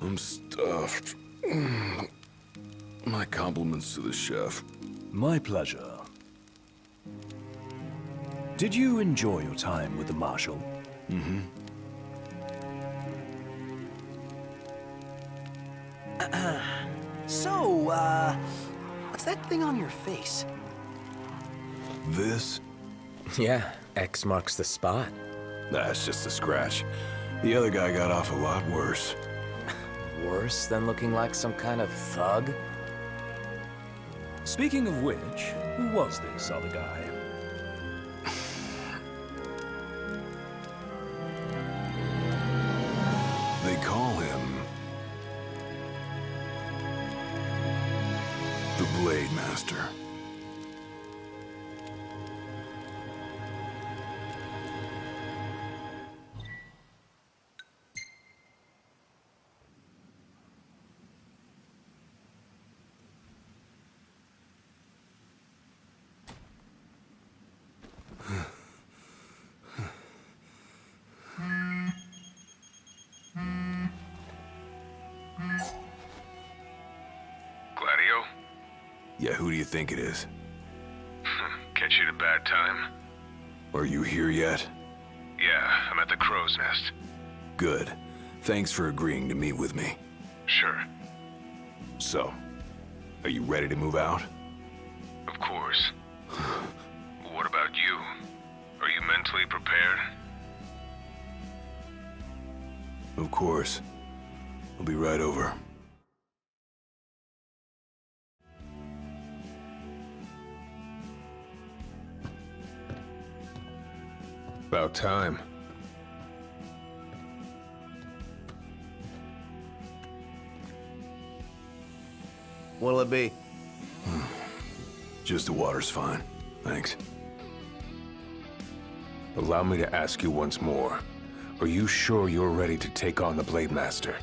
I'm stuffed. My compliments to the chef. My pleasure. Did you enjoy your time with the Marshal? Mm-hmm. So, what's that thing on your face? This? Yeah, X marks the spot. That's just a scratch. The other guy got off a lot worse. Worse than looking like some kind of thug? Speaking of which, who was this other guy? They call him the Blade Master. Gladio? Yeah, who do you think it is? Catch you at a bad time? Are you here yet? Yeah, I'm at the Crow's Nest. Good. Thanks for agreeing to meet with me. Sure. So, are you ready to move out? Of course. What about you? Are you mentally prepared? Of course. I'll be right over. About time. What'll it be? Just the water's fine. Thanks. Allow me to ask you once more. Are you sure you're ready to take on the Blade Master?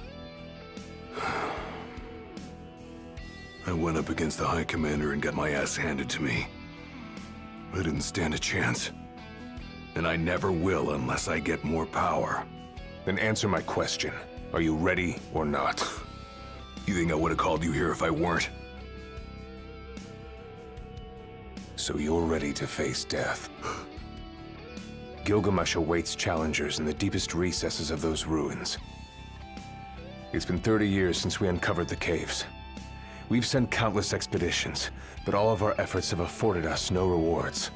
I went up against the High Commander and got my ass handed to me. I didn't stand a chance. And I never will unless I get more power. Then answer my question. Are you ready or not? You think I would have called you here if I weren't? So you're ready to face death. Gilgamesh awaits challengers in the deepest recesses of those ruins. It's been 30 years since we uncovered the caves. We've sent countless expeditions, but all of our efforts have afforded us no rewards.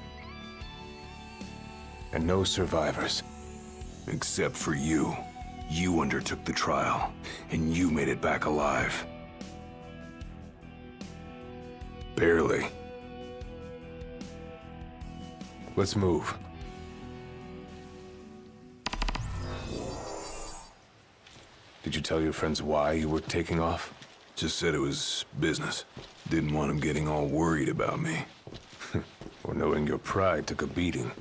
And no survivors. Except for you. You undertook the trial, and you made it back alive. Barely. Let's move. Did you tell your friends why you were taking off? Just said it was business. Didn't want them getting all worried about me. Or knowing your pride took a beating.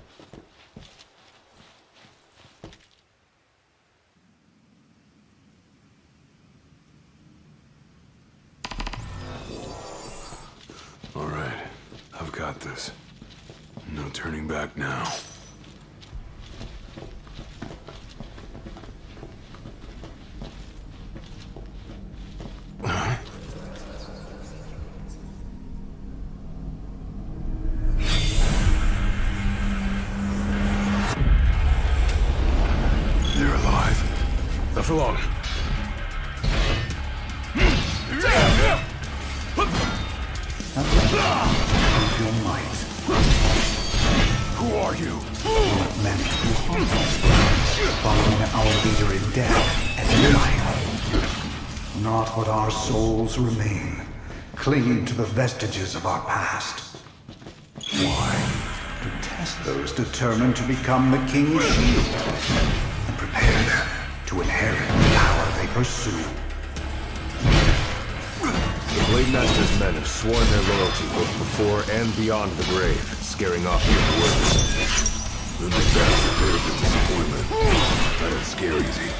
All right, I've got this. No turning back now. They're alive. Not for long. Your might. Who are you? Not many who harm following our leader in death as in life. Not what our souls remain, clinging to the vestiges of our past. Why? To test those determined to become the King's shield, and prepare them to inherit the power they pursue. The Blade Master's men have sworn their loyalty both before and beyond the grave, scaring off evil workers. Then the bastard heard of the disappointment. I don't scare easy.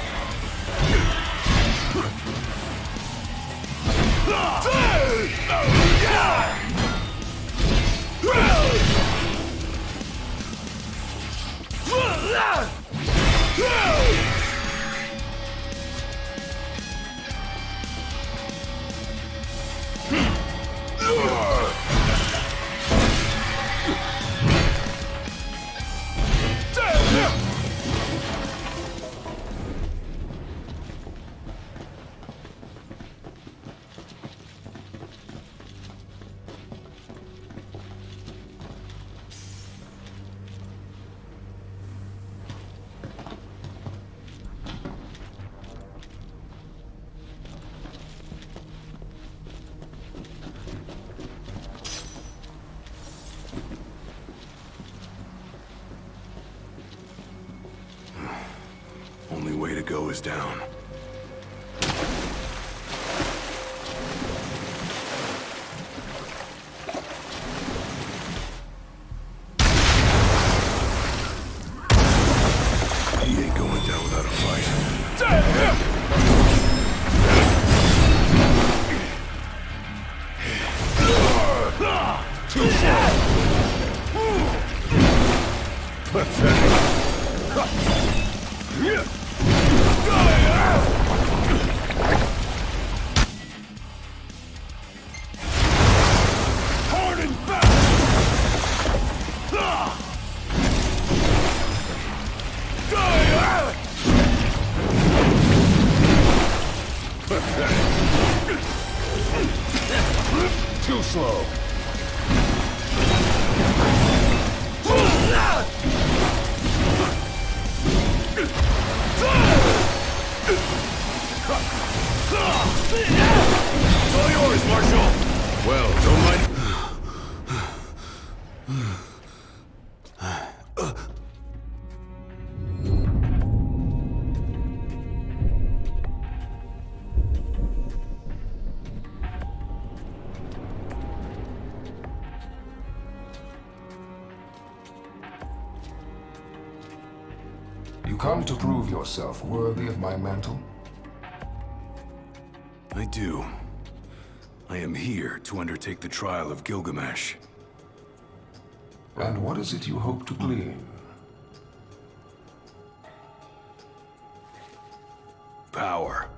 go is down. He ain't going down without a fight. Too slow. It's all yours, Marshal! Well, don't mind... You come to prove yourself worthy of my mantle? I do. I am here to undertake the trial of Gilgamesh. And what is it you hope to glean? Power.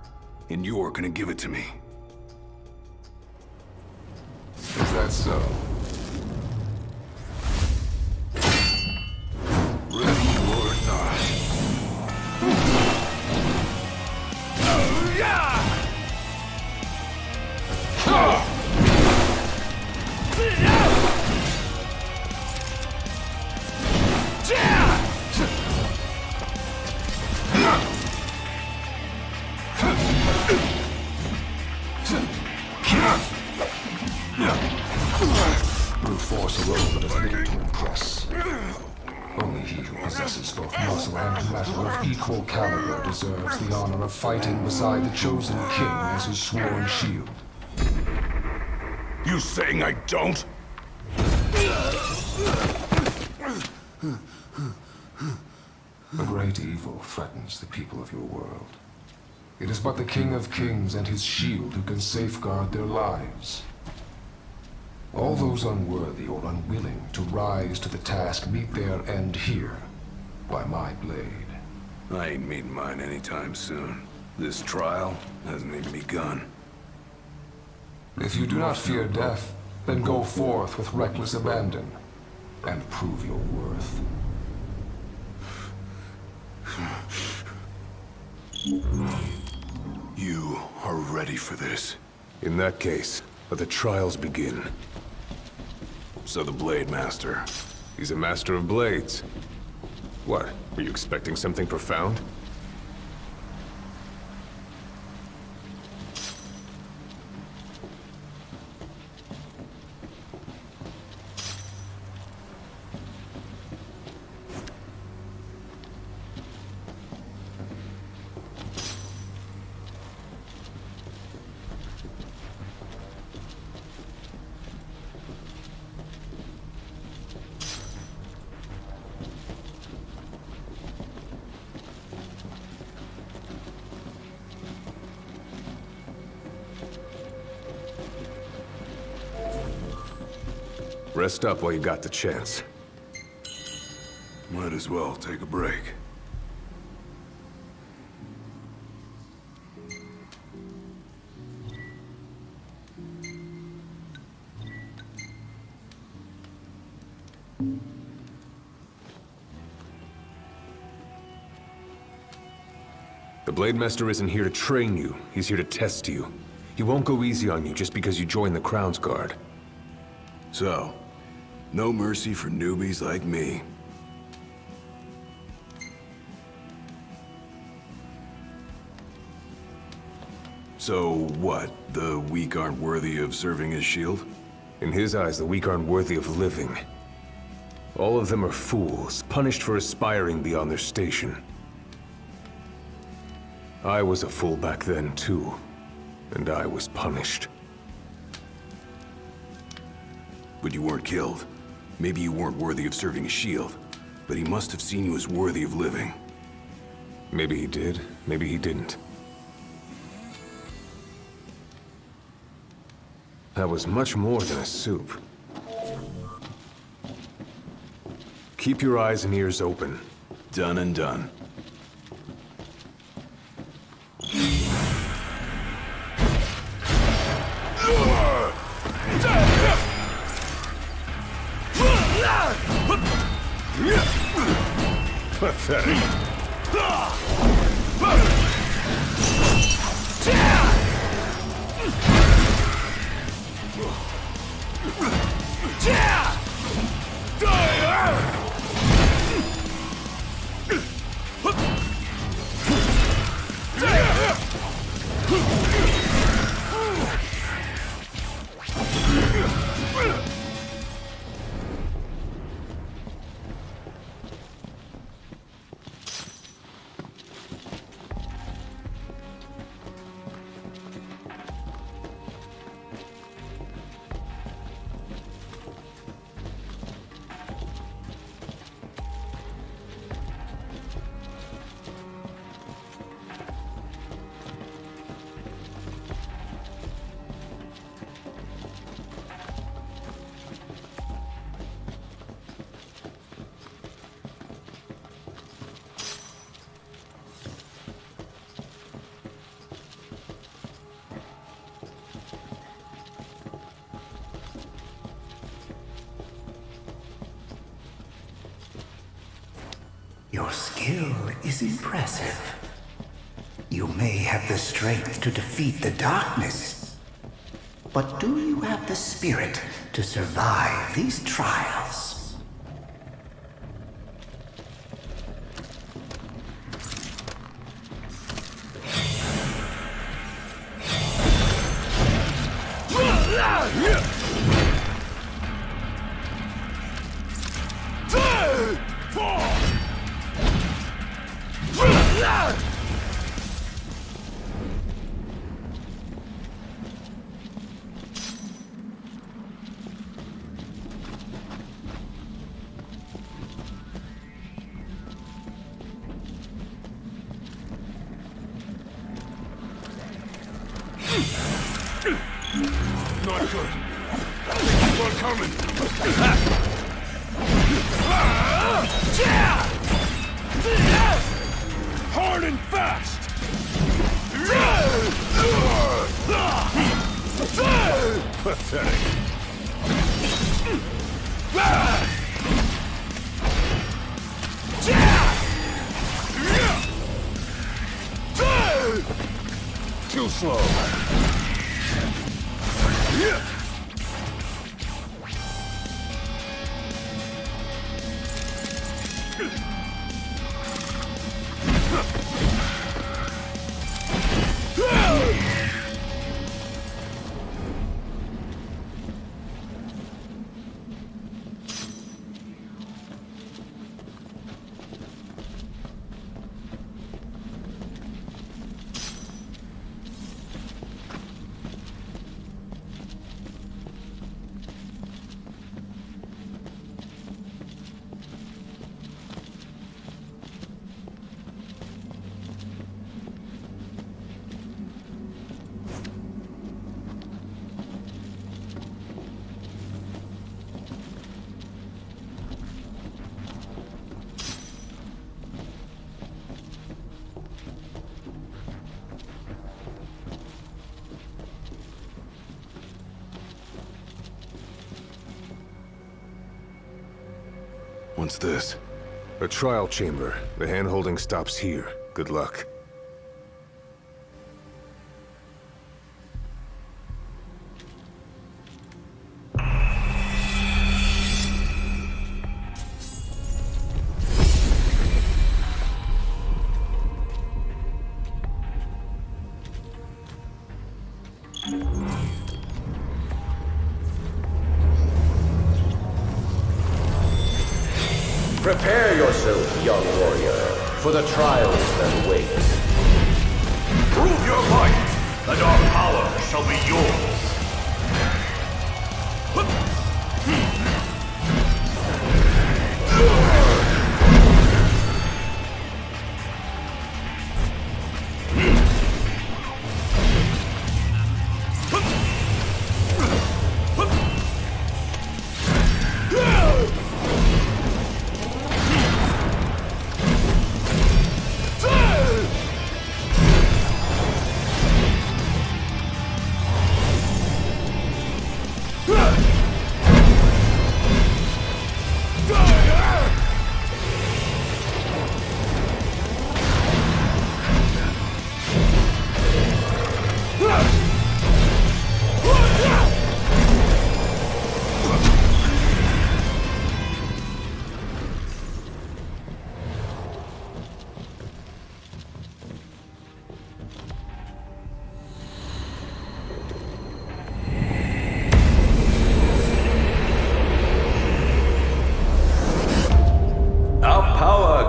And you're gonna give it to me. Is that so? Ready or not. Brute force a role that is little to impress. Only he who possesses both muscle and metal of equal caliber deserves the honor of fighting beside the chosen king as his sworn shield. You saying I don't? A great evil threatens the people of your world. It is but the King of Kings and his shield who can safeguard their lives. All those unworthy or unwilling to rise to the task meet their end here, by my blade. I ain't meeting mine anytime soon. This trial hasn't even begun. If you do not fear death, then go forth with reckless abandon, and prove your worth. You are ready for this. In that case, let the trials begin. So the Blade Master. He's a master of blades. What? Were you expecting something profound? Rest up while you got the chance. Might as well take a break. The Blade Master isn't here to train you. He's here to test you. He won't go easy on you just because you joined the Crown's Guard. So, no mercy for newbies like me. So what? The weak aren't worthy of serving as shield? In his eyes, the weak aren't worthy of living. All of them are fools, punished for aspiring beyond their station. I was a fool back then, too. And I was punished. But you weren't killed. Maybe you weren't worthy of serving a shield, but he must have seen you as worthy of living. Maybe he did, maybe he didn't. That was much more than a soup. Keep your eyes and ears open. Done and done. Pathetic. Your skill is impressive. You may have the strength to defeat the darkness, but do you have the spirit to survive these trials? Not good. Keep on coming. Hard and fast. Pathetic. Too slow. What's this? A trial chamber. The hand-holding stops here. Good luck. Prepare yourself, young warrior, for the trials that await. Prove your might, and our power shall be yours.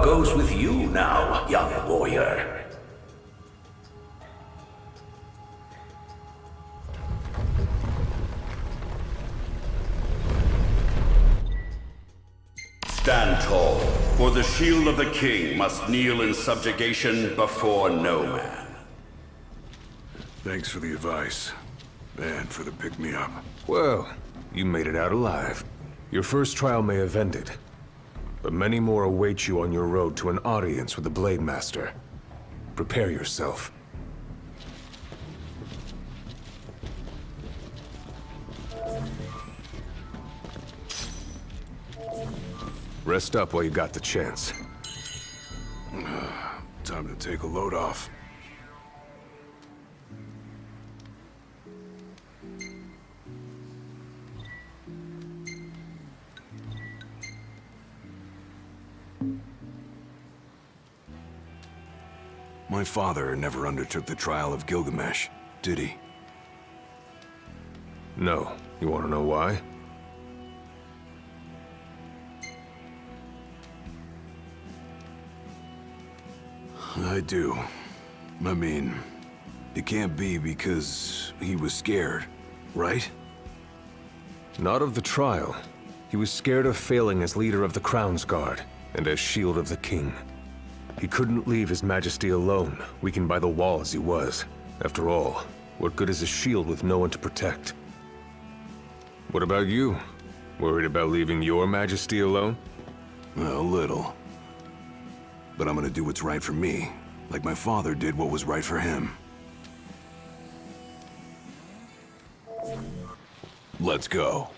Goes with you now, young warrior. Stand tall, for the shield of the king must kneel in subjugation before no man. Thanks for the advice. And for the pick-me-up. Well, you made it out alive. Your first trial may have ended, but many more await you on your road to an audience with the Blade Master. Prepare yourself. Rest up while you got the chance. Time to take a load off. My father never undertook the trial of Gilgamesh, did he? No. You want to know why? I do. I mean, it can't be because he was scared, right? Not of the trial. He was scared of failing as leader of the Crown's Guard, and as Shield of the King. He couldn't leave His Majesty alone, weakened by the wall as he was. After all, what good is a shield with no one to protect? What about you? Worried about leaving your Majesty alone? A little. But I'm gonna do what's right for me, like my father did what was right for him. Let's go.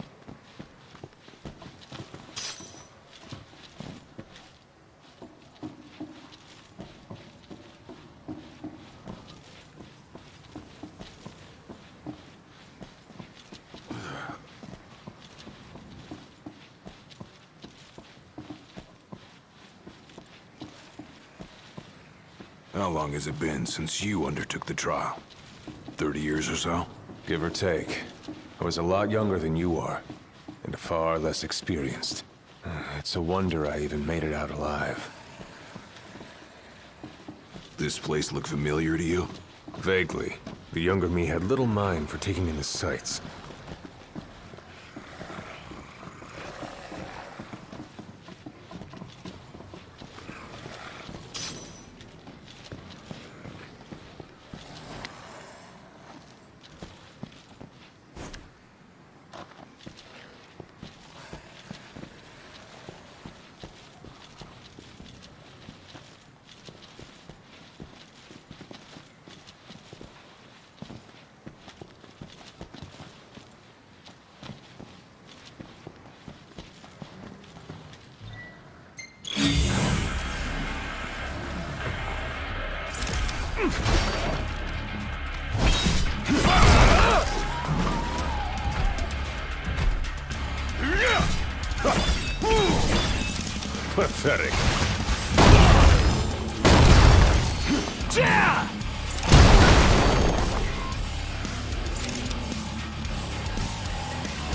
How long has it been since you undertook the trial? 30 years or so? Give or take. I was a lot younger than you are, and far less experienced. It's a wonder I even made it out alive. This place look familiar to you? Vaguely. The younger me had little mind for taking in the sights. Pathetic.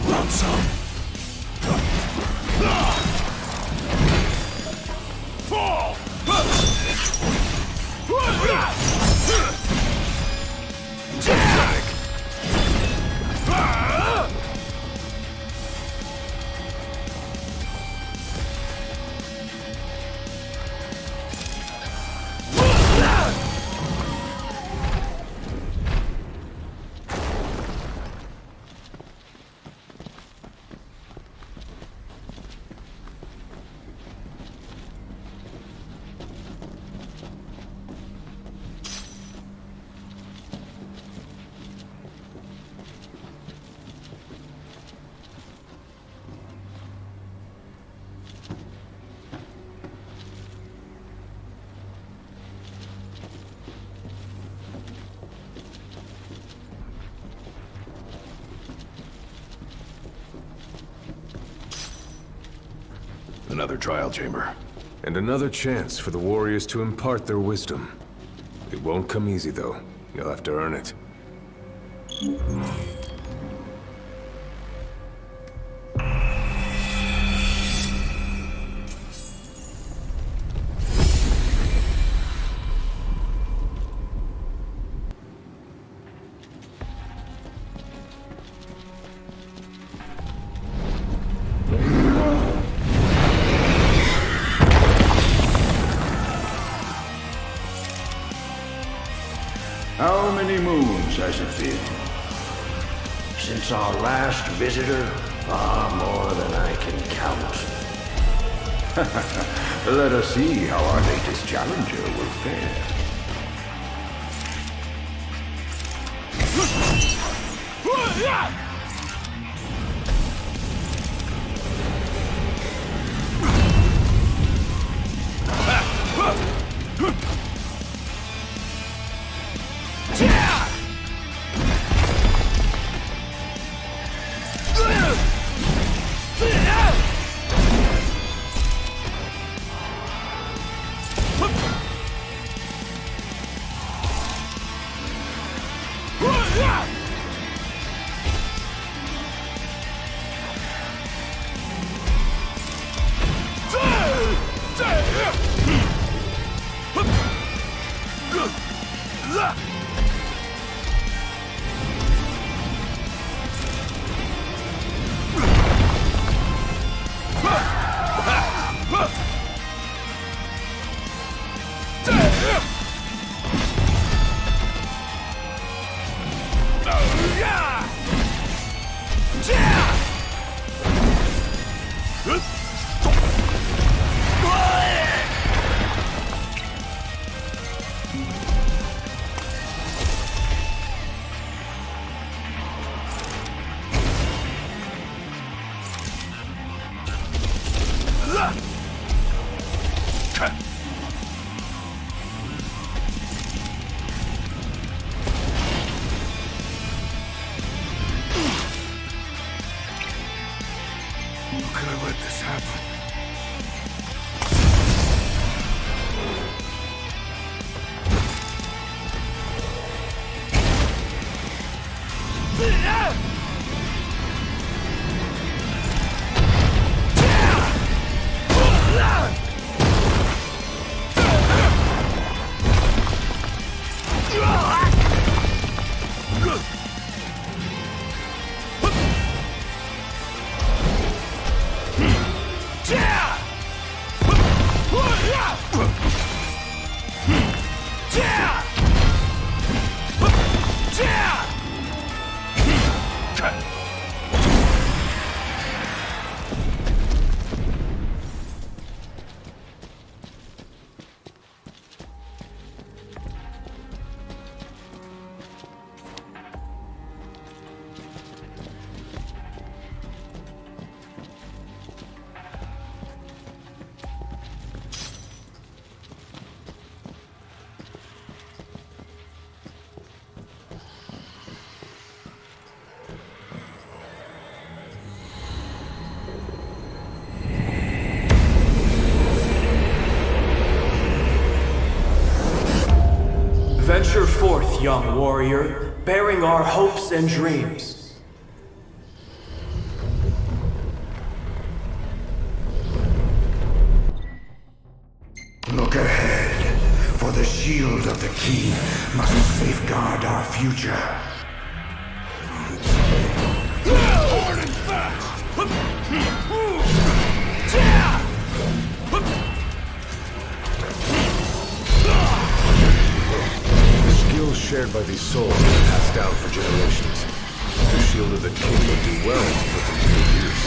Want some? Fall! another trial chamber. And another chance for the warriors to impart their wisdom. It won't come easy, though. You'll have to earn it. How many moons has it been? Since our last visitor? Far more than I can count. Let us see how our latest challenger will fare. How could I let this happen? Venture forth, young warrior, bearing our hopes and dreams. Look ahead, for the shield of the king must safeguard our future. Shared by these souls and passed down for generations. The shield of the king would do well to put them to good use.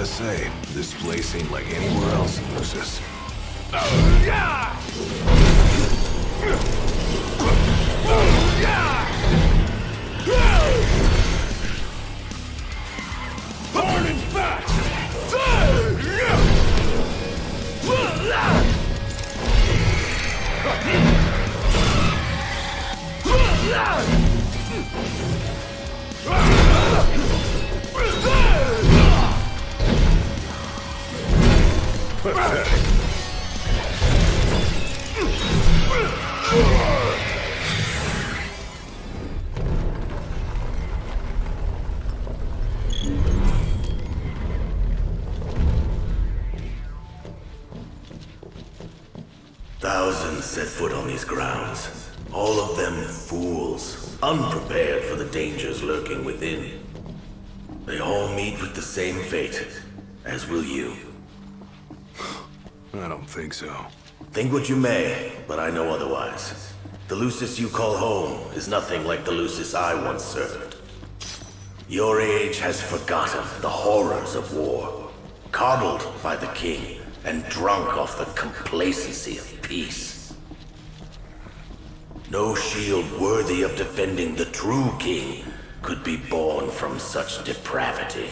Gotta say, this place ain't like anywhere else in Lucis. Born and fast! Pathetic. 1,000 set foot on these grounds. All of them fools, unprepared for the dangers lurking within. They all meet with the same fate, as will you. I don't think so. Think what you may, but I know otherwise. The Lucis you call home is nothing like the Lucis I once served. Your age has forgotten the horrors of war, coddled by the king, and drunk off the complacency of peace. No shield worthy of defending the true king could be born from such depravity.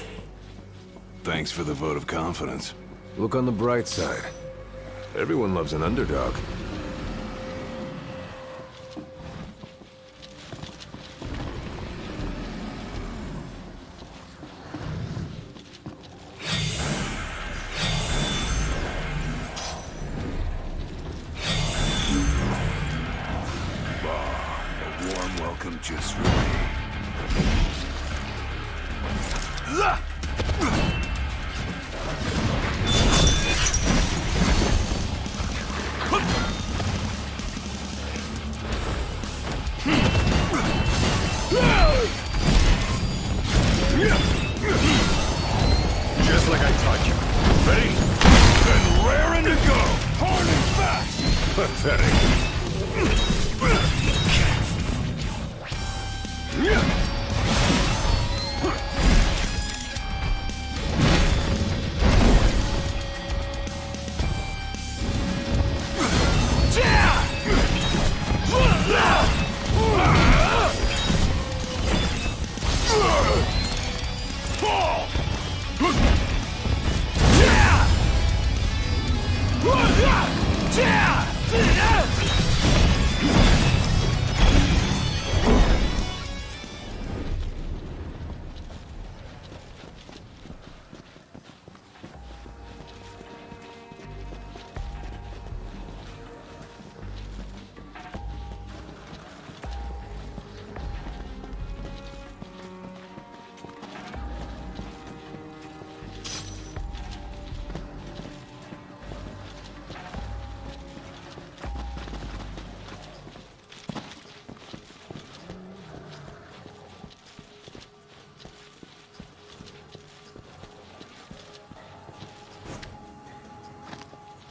Thanks for the vote of confidence. Look on the bright side. Everyone loves an underdog. A warm welcome just for me. Just like I taught you. Ready? Then raring to go! Hard and fast! Pathetic.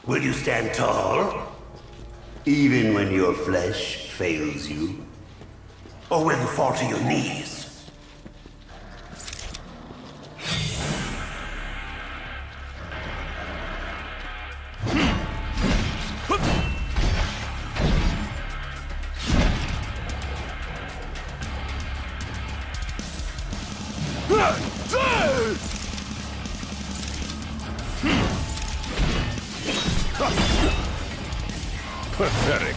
Will you stand tall? Even when your flesh fails you? Or will you fall to your knees? Pathetic.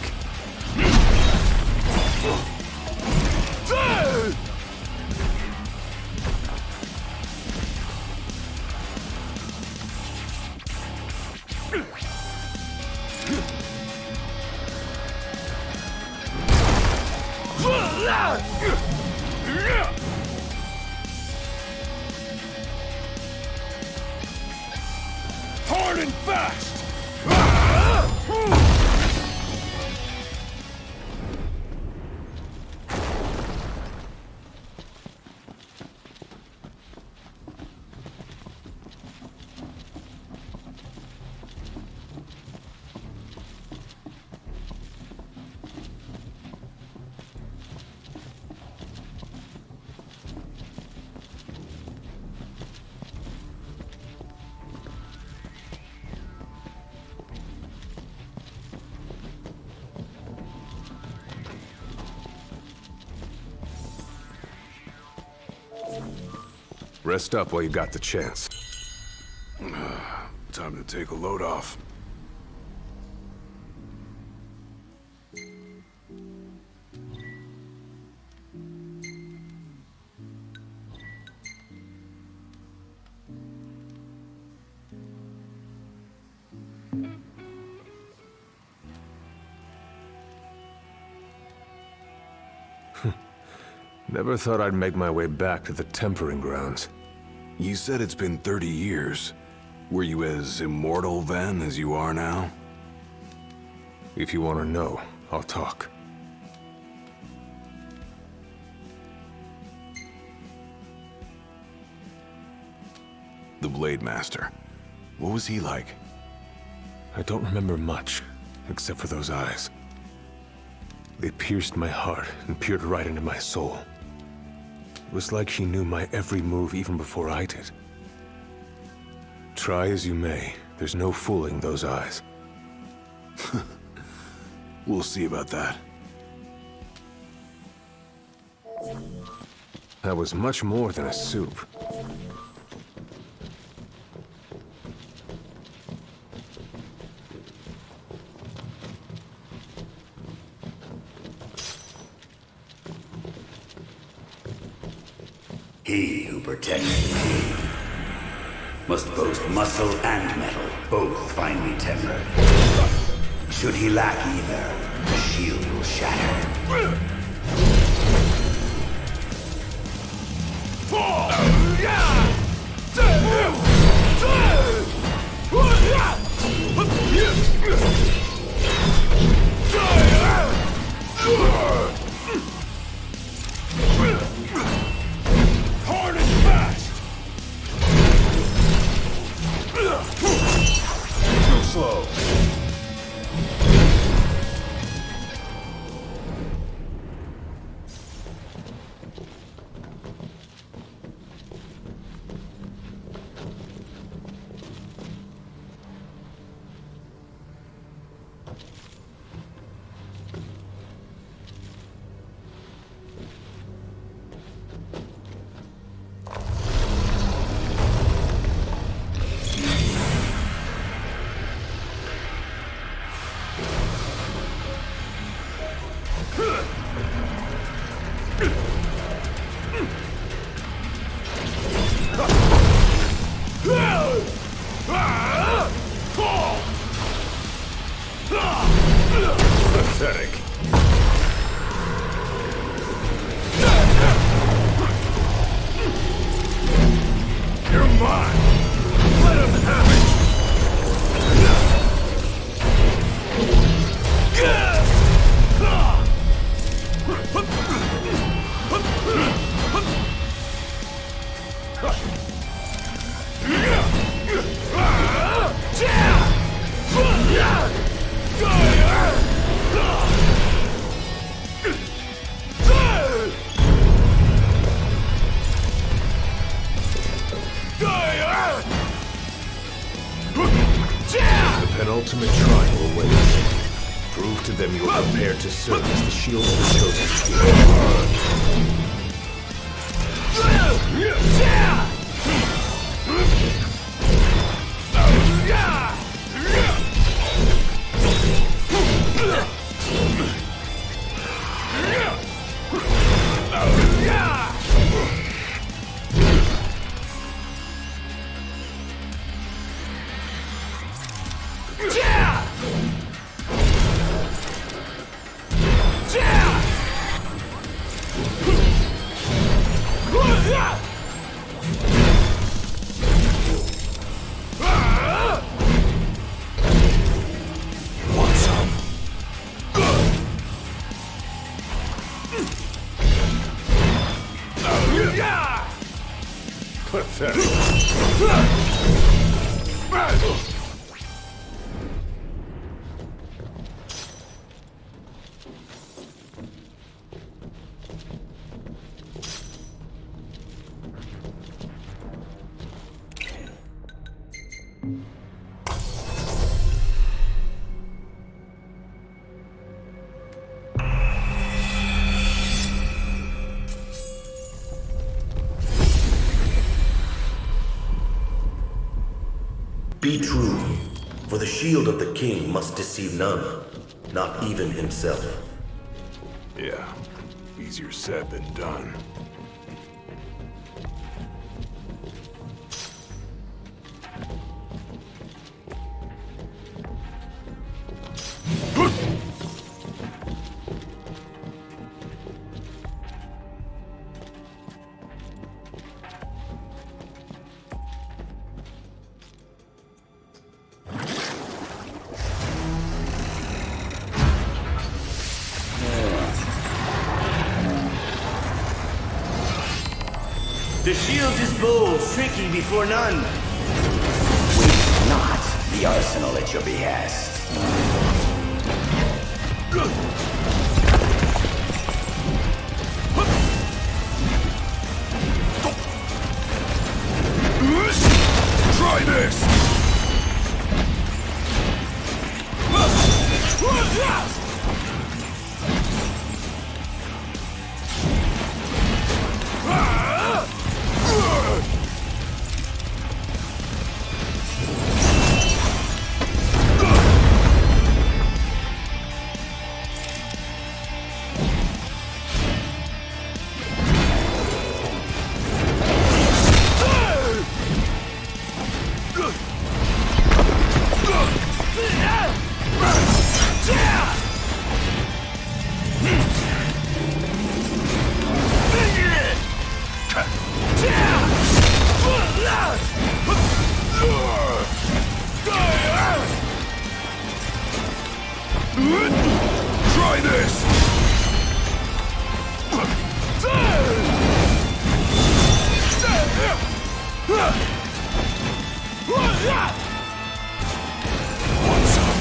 Hard and fast! Rest up while you got the chance. Time to take a load off. Never thought I'd make my way back to the tempering grounds. You said it's been 30 years. Were you as immortal then as you are now? If you want to know, I'll talk. The Blade Master. What was he like? I don't remember much, except for those eyes. They pierced my heart and peered right into my soul. It was like she knew my every move even before I did. Try as you may, there's no fooling those eyes. We'll see about that. That was much more than a soup. He who protects the king must boast muscle and metal, both finely tempered. Should he lack either, the shield will shatter. Hard and fast! Too slow. Pathetic. You're mine! Let him have it! The penultimate trial awaits. Prove to them you are prepared to serve as the shield of the chosen few. Be true, for the shield of the king must deceive none, not even himself. Yeah, easier said than done. The shield is bold, tricky before none. Waste not the arsenal at your behest. Try this! Try this! Want some?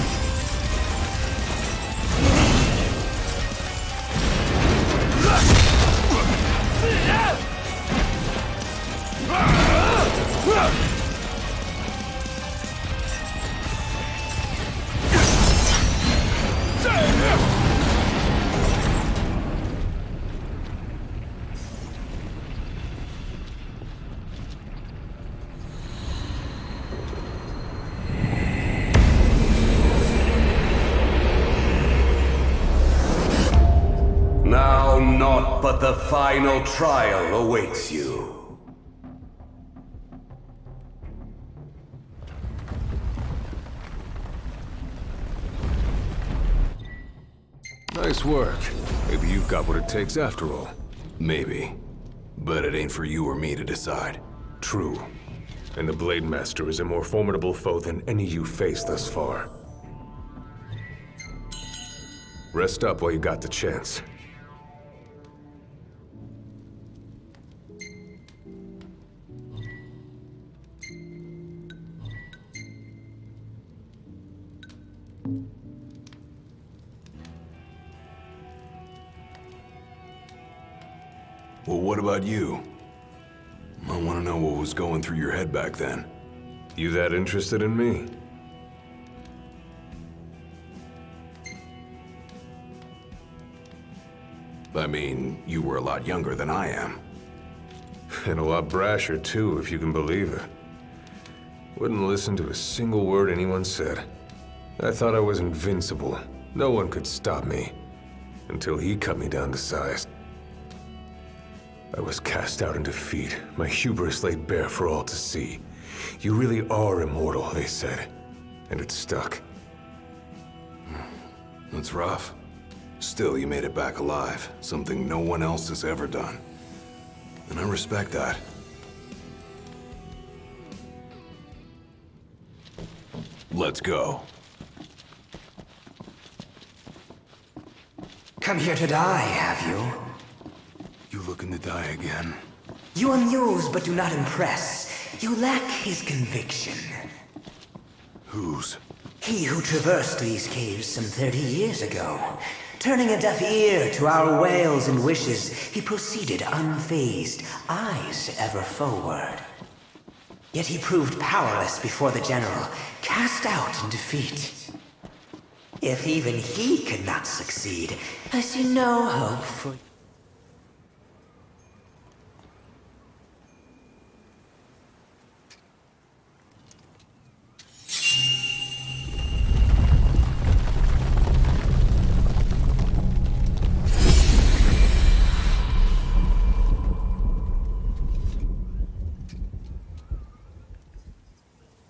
Now naught but the final trial awaits you. Nice work. Maybe you've got what it takes after all. Maybe. But it ain't for you or me to decide. True. And the Blade Master is a more formidable foe than any you've faced thus far. Rest up while you got the chance. Well, what about you? I want to know what was going through your head back then. You that interested in me? I mean, you were a lot younger than I am. And a lot brasher, too, if you can believe it. Wouldn't listen to a single word anyone said. I thought I was invincible. No one could stop me. Until he cut me down to size. I was cast out in defeat, my hubris laid bare for all to see. You really are immortal, they said. And it stuck. That's rough. Still, you made it back alive. Something no one else has ever done. And I respect that. Let's go. Come here to die, have you? You looking to die again? You amuse but do not impress. You lack his conviction. Whose? He who traversed these caves some 30 years ago. Turning a deaf ear to our wails and wishes, he proceeded unfazed, eyes ever forward. Yet he proved powerless before the general, cast out in defeat. If even he could not succeed, I see no hope for...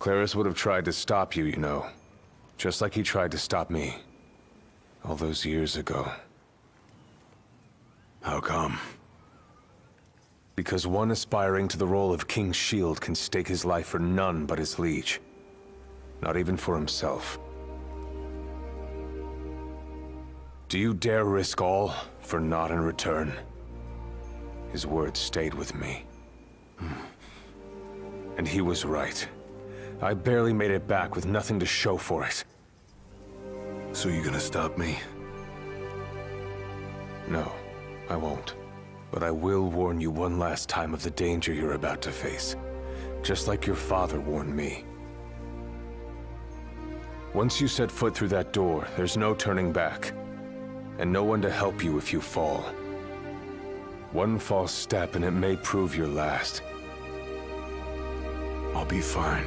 Claris would have tried to stop you, you know. Just like he tried to stop me. All those years ago. How come? Because one aspiring to the role of King's Shield can stake his life for none but his liege. Not even for himself. Do you dare risk all for naught in return? His words stayed with me. And he was right. I barely made it back with nothing to show for it. So you gonna stop me? No, I won't. But I will warn you one last time of the danger you're about to face. Just like your father warned me. Once you set foot through that door, there's no turning back. And no one to help you if you fall. One false step and it may prove your last. I'll be fine.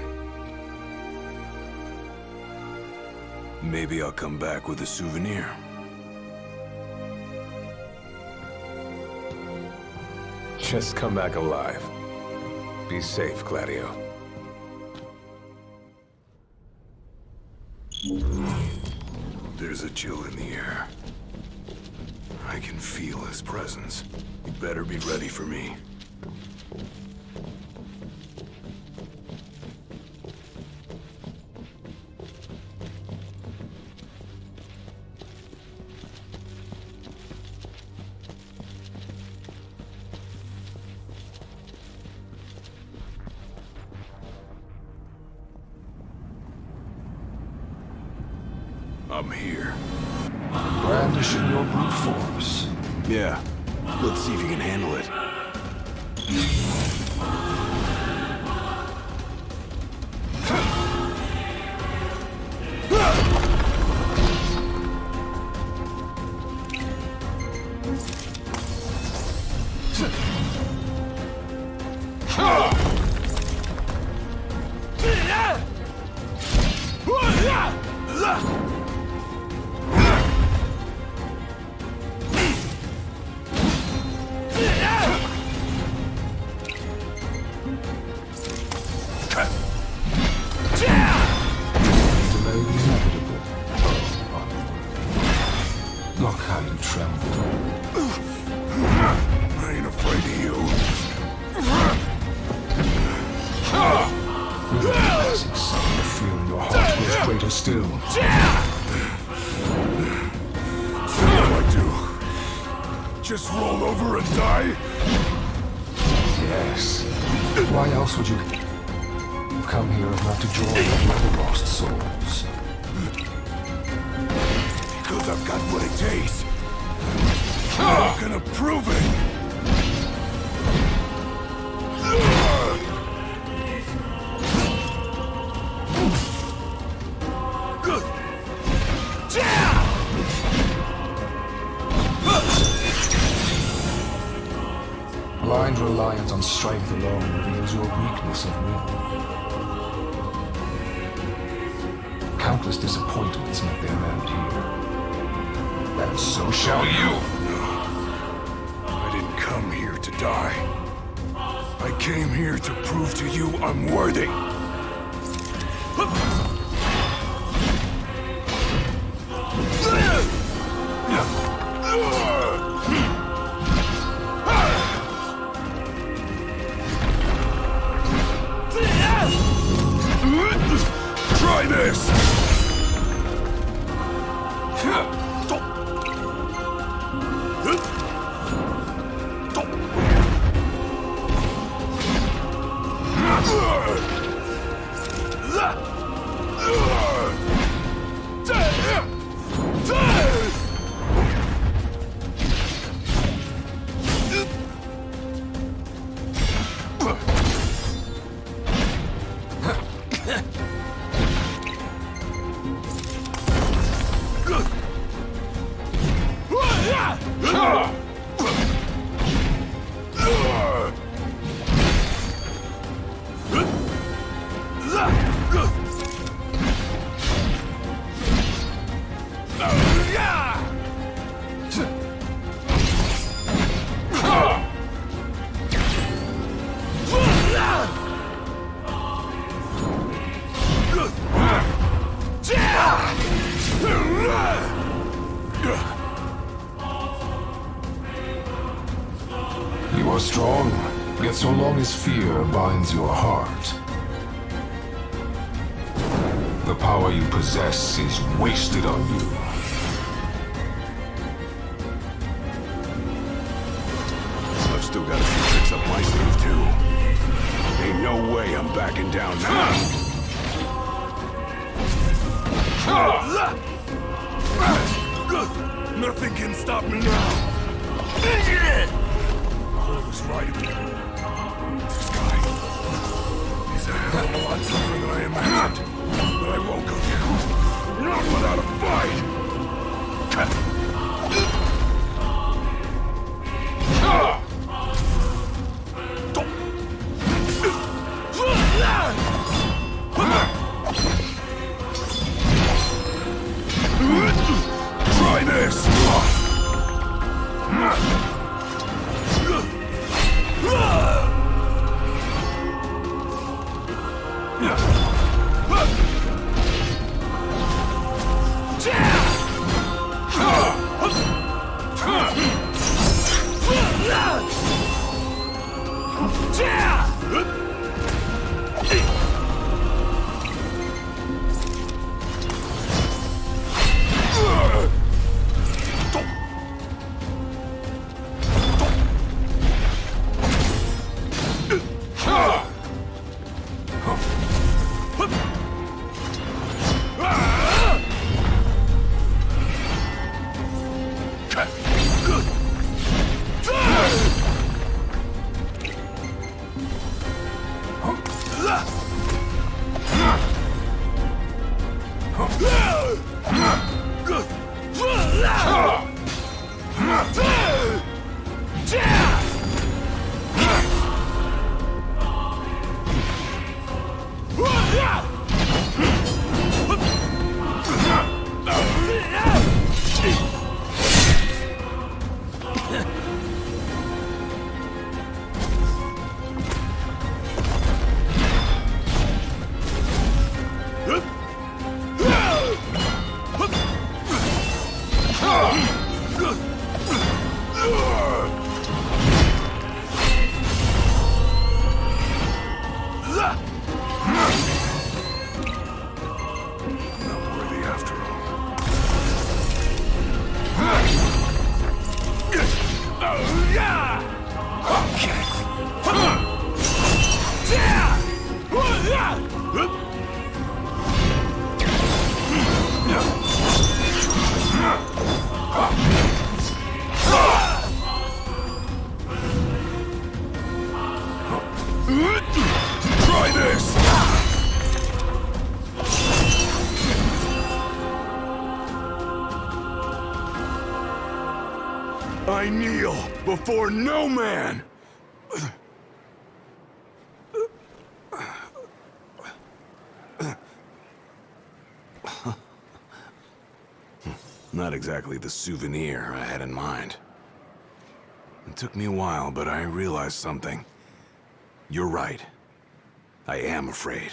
Maybe I'll come back with a souvenir. Just come back alive. Be safe, Gladio. There's a chill in the air. I can feel his presence. You better be ready for me. I'm here. Brandishing your brute force. Yeah. Let's see if you can handle it. Look how you tremble. I ain't afraid of you. With the passing sun, the fear in your heart grows greater still. So what do I do? Just roll over and die? Yes. Why else would you have come here if not to join the other lost souls? Because I've got what it takes. I'm gonna prove it. Blind reliance on strength alone reveals your weakness of will. Countless disappointments met their end here. And so shall you! I didn't come here to die. I came here to prove to you I'm worthy. Try this! You are strong, yet so long as fear binds your heart, the power you possess is wasted on you. I've still got a few tricks up my sleeve, too. Ain't no way I'm backing down now. Nothing can stop me now. Cole was right. This guy, he's a hell of a lot tougher than I imagined. But I won't go down. Not without a fight. Try this! Try this! I kneel before no man! Not exactly the souvenir I had in mind. It took me a while, but I realized something. You're right. I am afraid.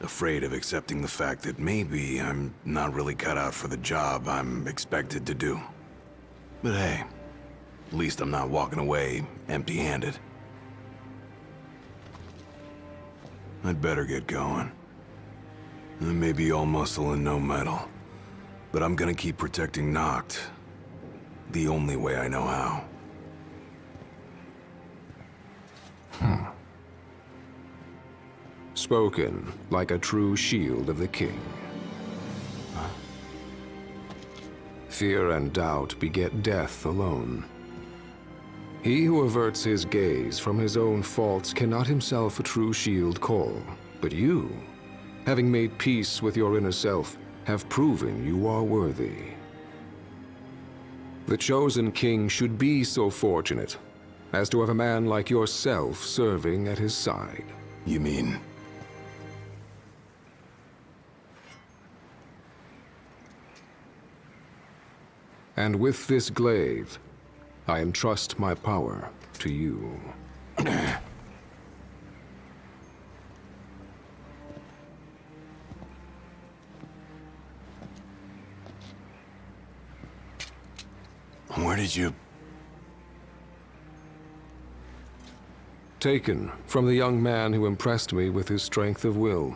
Afraid of accepting the fact that maybe I'm not really cut out for the job I'm expected to do. But hey, at least I'm not walking away empty-handed. I'd better get going. I may be all muscle and no metal, but I'm gonna keep protecting Noct the only way I know how. Spoken like a true shield of the king. Fear and doubt beget death alone. He who averts his gaze from his own faults cannot himself a true shield call. But you, having made peace with your inner self, have proven you are worthy. The chosen king should be so fortunate as to have a man like yourself serving at his side. You mean? And with this glaive, I entrust my power to you. Where did you... Taken from the young man who impressed me with his strength of will.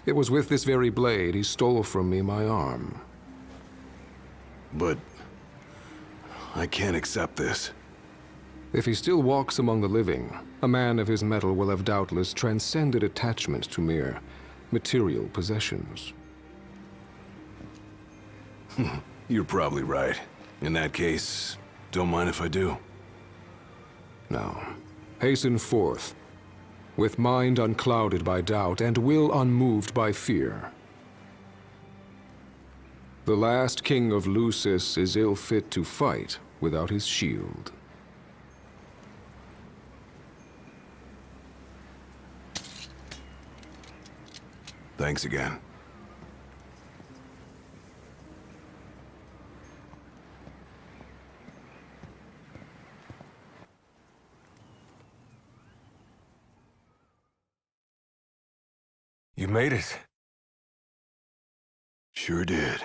It was with this very blade he stole from me my arm. But I can't accept this. If he still walks among the living, a man of his mettle will have doubtless transcended attachment to mere material possessions. You're probably right. In that case, don't mind if I do. Now, hasten forth, with mind unclouded by doubt and will unmoved by fear. The last king of Lucis is ill fit to fight without his shield. Thanks again. You made it. Sure did.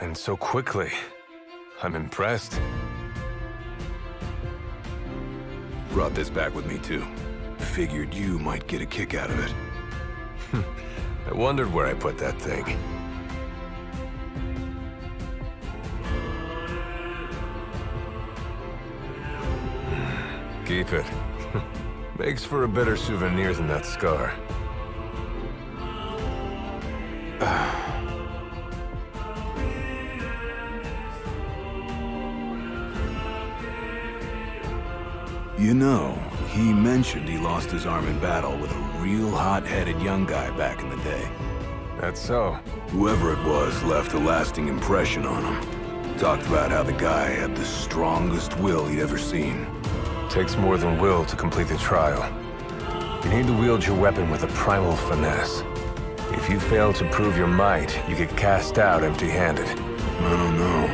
And so quickly. I'm impressed. Brought this back with me too. Figured you might get a kick out of it. I wondered where I put that thing. Keep it. Makes for a better souvenir than that scar. You know, he mentioned he lost his arm in battle with a real hot-headed young guy back in the day. That's so. Whoever it was left a lasting impression on him. Talked about how the guy had the strongest will he'd ever seen. Takes more than will to complete the trial. You need to wield your weapon with a primal finesse. If you fail to prove your might, you get cast out empty-handed. I don't know.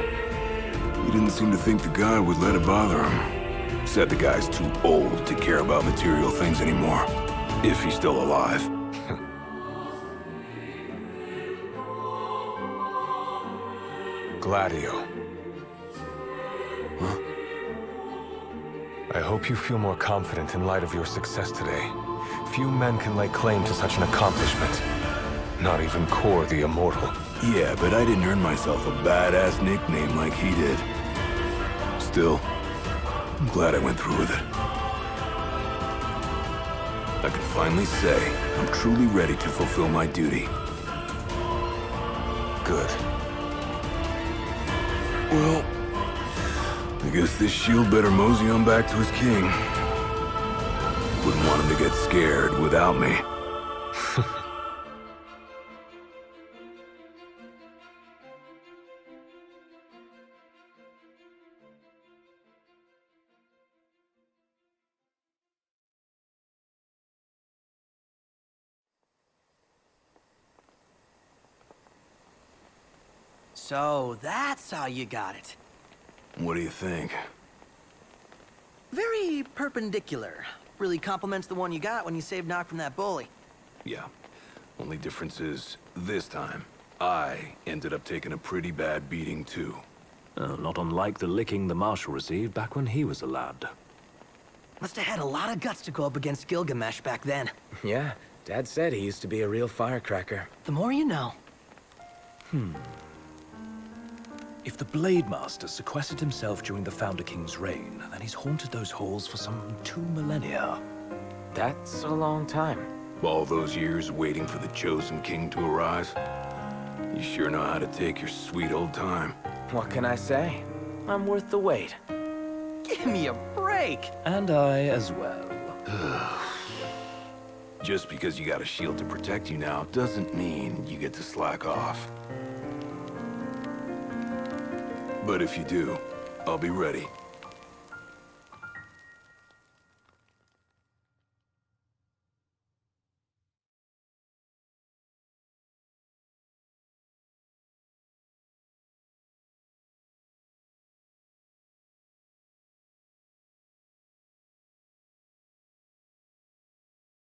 He didn't seem to think the guy would let it bother him. Said the guy's too old to care about material things anymore. If he's still alive. Gladio. Huh? I hope you feel more confident in light of your success today. Few men can lay claim to such an accomplishment. Not even Kor the Immortal. Yeah, but I didn't earn myself a badass nickname like he did. Still, I'm glad I went through with it. I can finally say I'm truly ready to fulfill my duty. Good. Well, I guess this shield better mosey on back to his king. Wouldn't want him to get scared without me. So, that's how you got it. What do you think? Very perpendicular. Really complements the one you got when you saved Nock from that bully. Yeah. Only difference is, this time, I ended up taking a pretty bad beating too. Not unlike the licking the Marshal received back when he was a lad. Must have had a lot of guts to go up against Gilgamesh back then. Yeah, Dad said he used to be a real firecracker. The more you know. If the Blade Master sequestered himself during the Founder King's reign, then he's haunted those halls for some 2 millennia. That's a long time. All those years waiting for the chosen king to arise. You sure know how to take your sweet old time. What can I say? I'm worth the wait. Give me a break! And I as well. Just because you got a shield to protect you now doesn't mean you get to slack off. But if you do, I'll be ready.